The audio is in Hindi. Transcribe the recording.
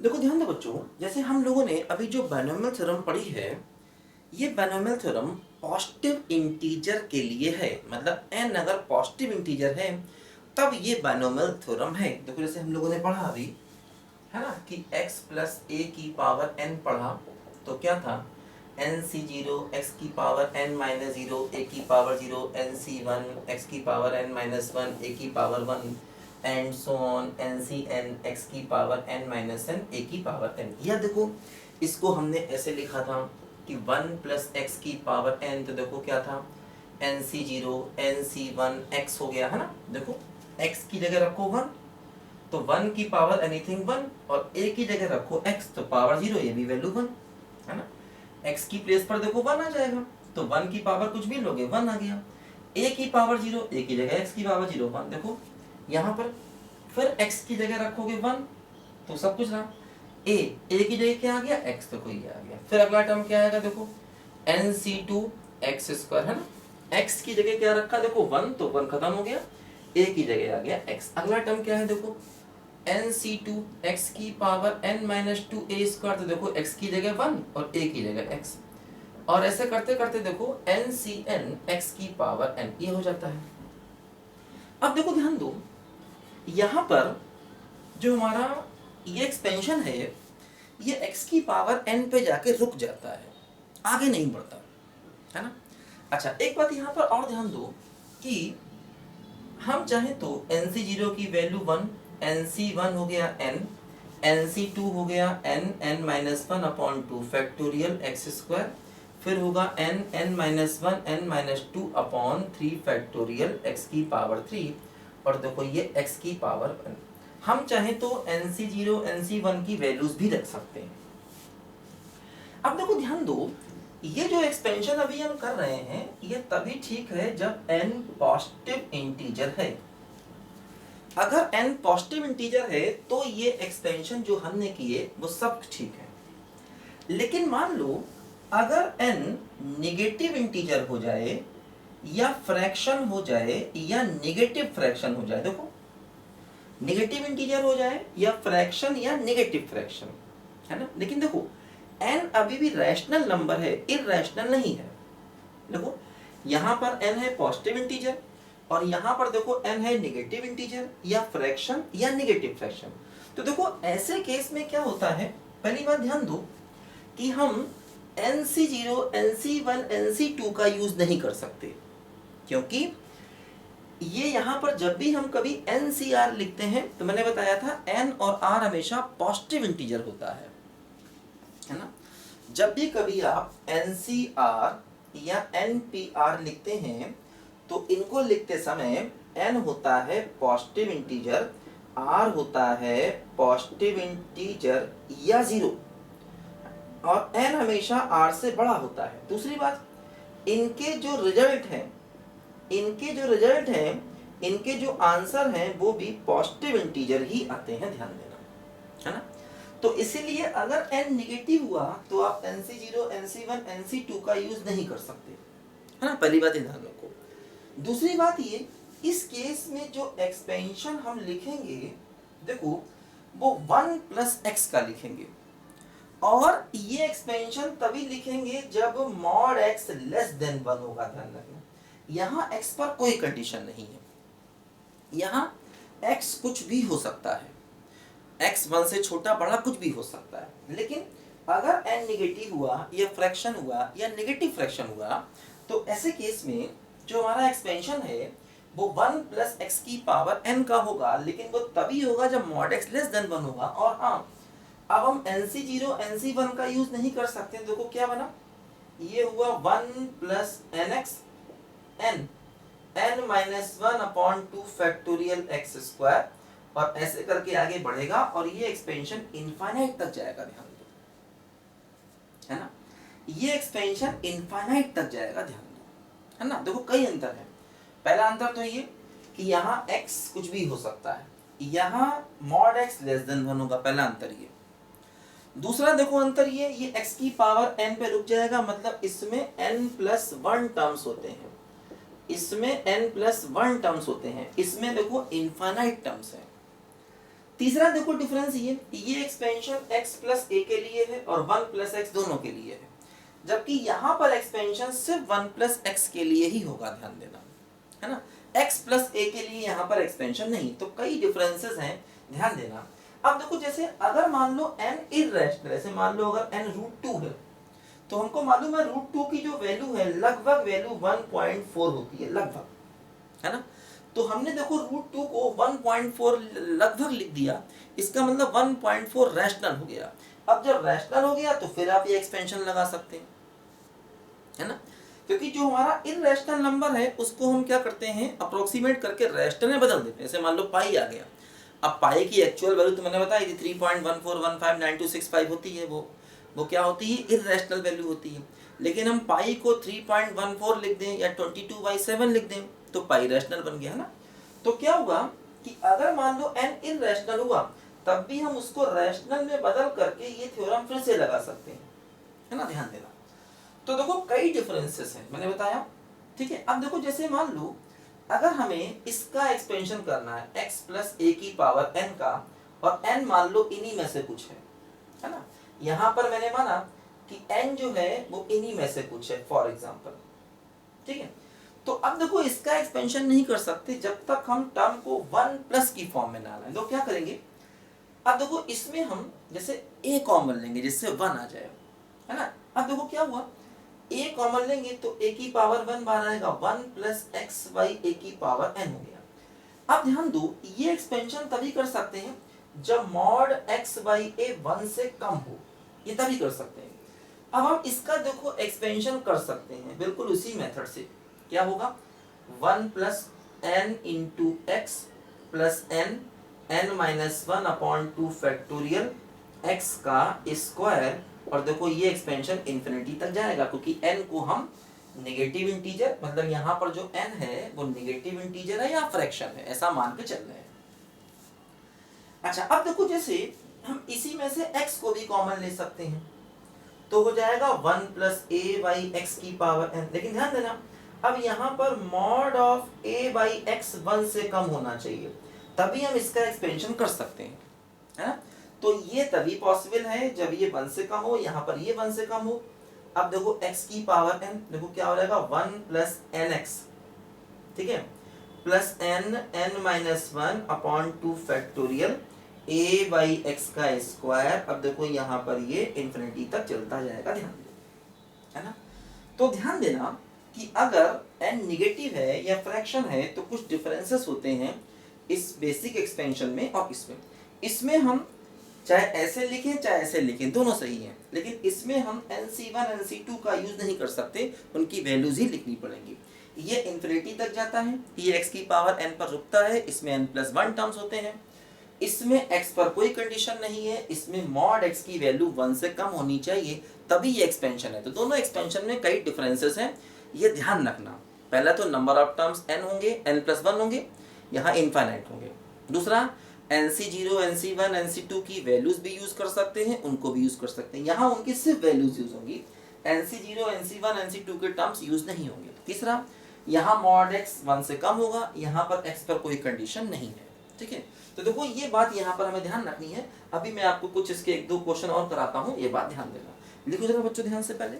देखो ध्यान दो बच्चों, जैसे हम लोगों ने अभी जो बायनोमियल थ्योरम पढ़ी है, ये बायनोमियल थ्योरम पॉजिटिव इंटीजर के लिए है। मतलब n अगर पॉजिटिव इंटीजर है तब ये बायनोमियल थ्योरम है। देखो जैसे हम लोगों ने पढ़ा अभी, है ना, कि x प्लस ए की पावर n पढ़ा, तो क्या था, एन सी जीरो एक्स की power n minus zero a की पावर जीरो, एन सी वन एक्स की power n minus one a की power one, and so on n C n x की power n minus n a की पावर n। या देखो इसको हमने ऐसे लिखा था कि वन प्लस एक्स की पावर n, तो देखो क्या था, एन सी जीरो एन सी वन एक्स हो गया, है ना। देखो x की जगह रखो वन, तो वन की पावर एनीथिंग वन, और a की जगह रखो x, तो पावर जीरो, ये भी वैल्यू वन, है ना। x की प्लेस पर देखो वन आ जाएगा, तो वन की पावर कुछ भी लोगे वन आ गया। a की पावर जीरो, a की जगह x की पावर जीरो वन, देखो यहाँ पर फिर x की जगह रखोगे वन, तो सब कुछ रहा। a की जगह क्या आ गया, x, तो कोई आ गया। फिर अगला टर्म क्या आएगा, देखो n c two x square, है ना। x की जगह क्या रखा, देखो वन, तो वन खत्म हो गया, a की जगह आ गया x। अगला टर्म क्या है, देखो एन सी टू एक्स की power n minus to A square, तो देखो x की जगह वन और a की जगह x, और ऐसे करते करते देखो एन सी एन एक्स की पावर n, ये हो जाता है। अब देखो ध्यान दो, यहाँ पर जो हमारा ये एक्सपेंशन है, ये x की पावर n पे जाके रुक जाता है, आगे नहीं बढ़ता, है ना। अच्छा एक बात यहाँ पर और ध्यान दो कि हम चाहे तो एन सी जीरो की वैल्यू वन, एन सी वन हो गया n, एन सी टू हो गया n minus one upon two factorial x square, फिर होगा n minus one n minus two upon three factorial x की पावर थ्री, और देखो ये x की पावर वन। हम चाहे तो एन सी जीरो एन सी वन की वैल्यूज भी रख सकते हैं। अब देखो ध्यान दो, ये जो एक्सपेंशन अभी हम कर रहे हैं, ये तभी ठीक है जब n पॉजिटिव इंटीजर है। अगर n पॉजिटिव इंटीजर है तो ये एक्सपेंशन जो हमने किए वो सब ठीक है। लेकिन मान लो अगर n नेगेटिव इंटीजर हो जाए, या फ्रैक्शन हो जाए, या नेगेटिव फ्रैक्शन हो जाए, देखो नेगेटिव इंटीजर हो जाए या फ्रैक्शन या नेगेटिव फ्रैक्शन, है ना। लेकिन देखो n अभी भी रैशनल नंबर है, इरैशनल नहीं है। देखो यहाँ पर n है पॉजिटिव इंटीजर, और यहाँ पर देखो n है नेगेटिव इंटीजर या फ्रैक्शन या नेगेटिव फ्रैक्शन। तो देखो ऐसे केस में क्या होता है, पहली बात ध्यान दो कि हम NC0 NC1 NC2 का यूज नहीं कर सकते, क्योंकि ये यहाँ पर जब भी हम कभी NCR लिखते हैं तो मैंने बताया था n और r हमेशा पॉजिटिव इंटीजर होता है ना। जब भी कभी आप NCR या NPR लिखते हैं तो इनको लिखते समय n होता है पॉजिटिव इंटीजर, r होता है पॉजिटिव इंटीजर या जीरो, और n हमेशा r से बड़ा होता है। दूसरी बात, इनके जो रिजल्ट हैं, इनके जो आंसर हैं वो भी पॉजिटिव इंटीजर ही आते हैं, ध्यान देना, है ना। तो इसीलिए अगर n निगेटिव हुआ तो आप NC0 NC1 NC2 का यूज नहीं कर सकते, है ना। पहली बात ध्यान रखो। दूसरी बात ये, इस केस में जो एक्सपेंशन हम लिखेंगे, देखो वो 1 प्लस एक्स का लिखेंगे, और ये एक्सपेंशन तभी लिखेंगे जब मॉड x लेस देन 1 होगा, ध्यान रखना। यहाँ x पर कोई कंडीशन नहीं है, यहाँ x कुछ भी हो सकता है, x 1 से छोटा बड़ा कुछ भी हो सकता है। लेकिन अगर n निगेटिव हुआ या फ्रैक्शन हुआ या नेगेटिव फ्रैक्शन हुआ, तो ऐसे केस में जो हमारा एक्सपेंशन है वो 1 प्लस एक्स की पावर n का होगा, लेकिन वो तभी होगा जब मॉड x लेस देन 1 होगा। और हाँ, अब हम NC0 NC1 का यूज नहीं कर सकते। देखो क्या बना, ये हुआ 1 plus nx n minus one upon two factorial x square, और ऐसे करके आगे बढ़ेगा और ये एक्सपेंशन इनफाइनाइट तक जाएगा, ध्यान दो, है ना। ये एक्सपेंशन इनफाइनाइट तक जाएगा, ध्यान दो, है ना। देखो कई अंतर है। पहला अंतर तो ये कि यहाँ x कुछ भी हो सकता है, यहाँ मॉड x लेस देन 1 होगा, पहला अंतर ये। दूसरा देखो अंतर ये x की पावर n पे रुक जाएगा, मतलब इसमें n प्लस 1 टर्म्स होते हैं, इसमें n प्लस 1 टर्म्स होते हैं, इसमें देखो इनफाइनाइट टर्म्स हैं। तीसरा देखो डिफरेंस ये एक्सपेंशन x प्लस a के लिए है और 1 प्लस x दोनों के लिए है, जबकि यहाँ पर एक्सपेंशन सिर्फ 1 प्लस x के लिए ही होगा, ध्यान देना, है ना। x प्लस a के लिए यहाँ पर एक्सपेंशन नहीं, तो कई डिफरेंसेस हैं, ध्यान देना। अब देखो जैसे अगर मान लो n इररेशनल, ऐसे मान लो अगर n √2 है, तो हमको मालूम है √2 की जो वैल्यू है लगभग वैल्यू 1.4 होती है, लगभग, है ना। तो हमने देखो √2 को 1.4 लगभग लिख दिया, इसका मतलब 1.4 रैशनल हो गया। अब जब रैशनल हो गया तो फिर आप ये एक्सपेंशन लगा सकते हैं, है ना, क्योंकि जो हमारा इररेशनल नंबर है उसको हम क्या करते हैं, अप्रोक्सीमेट करके रैशनल में बदल देते हैं। जैसे मान लो पाई आ गया, अब पाई की एक्चुअल वैल्यू तो मैंने बताई थी 3.14159265 होती है, वो क्या होती है, इररेशनल वैल्यू होती है। लेकिन हम पाई को 3.14 लिख दें या 22/7 लिख दें तो पाई रैशनल बन गया, है ना। तो क्या होगा कि अगर मान लो n इररेशनल हुआ तब भी हम उसको रैशनल में बदल करके ये थ्योरम फिर से लगा सकते हैं, है ना, ध्यान देना। तो देखो कई डिफरेंसेस हैं, मैंने बताया, ठीक है। अब देखो जैसे मान लो अगर हमें इसका एक्सपेंशन करना है x प्लस a की पावर n का, और n मान लो इन्हीं में से कुछ है ना। यहाँ पर मैंने माना कि n जो है वो इन्हीं में से कुछ है, फॉर एग्जाम्पल, ठीक है। तो अब देखो इसका एक्सपेंशन नहीं कर सकते जब तक हम टर्म को 1 प्लस की फॉर्म में ना लाएं। तो क्या करेंगे, अब देखो इसमें हम जैसे a कॉमन लेंगे जिससे 1 आ जाए, है ना। अब देखो क्या हुआ, a कॉमन लेंगे तो a की पावर 1 बाहर आएगा, 1 प्लस एक्स बाई a की पावर n हो गया। अब ध्यान दो, ये एक्सपेंशन तभी कर सकते हैं जब मॉड x बाई a 1 से कम हो, ये तभी कर सकते हैं। अब हम इसका देखो एक्सपेंशन कर सकते हैं बिल्कुल उसी मेथड से, क्या होगा, 1 plus n into x plus n minus 1 upon 2 factorial x का स्क्वायर, और देखो ये एक्सपेंशन इन्फिनिटी तक जाएगा क्योंकि n को हम नेगेटिव इंटीजर, मतलब यहाँ पर जो n है वो नेगेटिव इंटीजर है या फ्रैक्शन है, ऐसा मान के चल रहे हैं। अच्छा अब देखो जैसे हम इसी में से x को भी कॉमन ले सकते हैं, तो हो जाएगा 1 प्लस a बाई एक्स की पावर n। लेकिन ध्यान देना अब यहाँ पर mod of a by x 1 से कम होना चाहिए, तभी हम इसका एक्सपेंशन कर सकते हैं, है ना। तो ये तभी पॉसिबल है जब ये 1 से कम हो, यहाँ पर ये 1 से कम हो। अब देखो x की पावर n, देखो क्या हो जाएगा 1 प्लस एन एक्स, ठीक है, plus n minus 1 upon 2 factorial a by x का स्क्वायर। अब देखो यहाँ पर ये इन्फिनिटी तक चलता जाएगा, ध्यान देना, है ना। तो ध्यान देना कि अगर n निगेटिव है या फ्रैक्शन है तो कुछ डिफरेंसेस होते हैं इस बेसिक एक्सपेंशन में और इसमें हम चाहे ऐसे लिखें चाहे ऐसे लिखें, दोनों सही हैं, लेकिन इसमें हम NC1 NC2 का यूज नहीं कर सकते, उनकी वैल्यूज ही लिखनी पड़ेंगी। ये इन्फिनिटी तक जाता है, ये x की पावर n पर रुकता है, इसमें n+1 टर्म्स होते हैं, इसमें x पर कोई कंडीशन नहीं है, इसमें मॉड x की वैल्यू 1 से कम होनी चाहिए तभी ये एक्सपेंशन है। तो दोनों एक्सपेंशन में कई डिफरेंसेस हैं, ये ध्यान रखना। पहला तो नंबर ऑफ टर्म्स n होंगे, n+1 होंगे, यहाँ इनफाइनाइट होंगे। दूसरा NC0 NC1 NC2 की वैल्यूज भी यूज कर सकते हैं, उनको भी यूज कर सकते हैं, यहाँ उनकी सिर्फ वैल्यूज यूज होंगी, NC0 NC1 NC2 के टर्म्स यूज नहीं होंगे। तीसरा यहाँ मॉड x 1 से कम होगा, यहाँ पर x पर कोई कंडीशन नहीं है, ठीक है। तो देखो ये बात यहाँ पर हमें ध्यान रखनी है। अभी मैं आपको कुछ इसके 1-2 क्वेश्चन और कराता हूँ, ये बात ध्यान देना। लिखो जरा बच्चों ध्यान से पहले।